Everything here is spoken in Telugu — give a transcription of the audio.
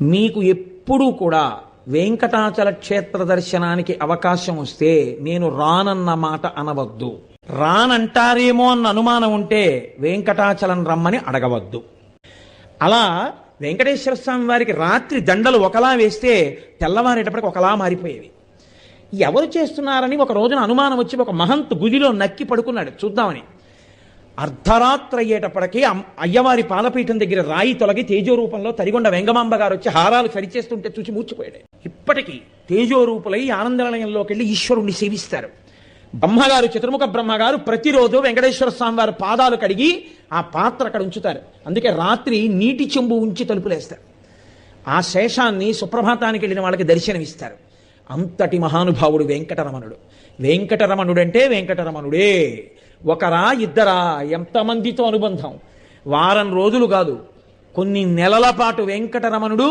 మీకు ఎప్పుడూ కూడా వెంకటాచల క్షేత్ర దర్శనానికి అవకాశం వస్తే నేను రానన్న మాట అనవద్దు. రానంటారేమో అన్న అనుమానం ఉంటే వెంకటాచలం రమ్మని అడగవద్దు. అలా వెంకటేశ్వర స్వామి వారికి రాత్రి దండలు ఒకలా వేస్తే తెల్లవారేటప్పటికి ఒకలా మారిపోయేవి. ఎవరు చేస్తున్నారని ఒక రోజున అనుమానం వచ్చి ఒక మహంత్ గుదిలో నక్కి పడుకున్నాడు చూద్దామని. అర్ధరాత్రి అయ్యేటప్పటికీ అయ్యవారి పాలపీఠం దగ్గర రాయి తొలగి తేజోరూపంలో తరిగొండ వెంగమాంబ గారు వచ్చి హారాలు సరిచేస్తుంటే చూసి మూర్చిపోయాడు. ఇప్పటికీ తేజోరూపులై ఆనందనిలయంలోకి వెళ్ళి ఈశ్వరుణ్ణి సేవిస్తారు. బ్రహ్మగారు, చతుర్ముఖ బ్రహ్మగారు ప్రతిరోజు వెంకటేశ్వర స్వామి వారి పాదాలు కడిగి ఆ పాత్ర అక్కడ ఉంచుతారు. అందుకే రాత్రి నీటి చెంబు ఉంచి తలుపులేస్తారు. ఆ శేషాన్ని సుప్రభాతానికి వెళ్ళిన వాళ్ళకి దర్శనమిస్తారు. అంతటి మహానుభావుడు వెంకటరమణుడు. వెంకటరమణుడంటే వెంకటరమణుడే. ఒకరా ఇద్దరా, ఎంతమందితో అనుబంధం. వారం రోజులు కాదు, కొన్ని నెలల పాటు వెంకటరమణుడు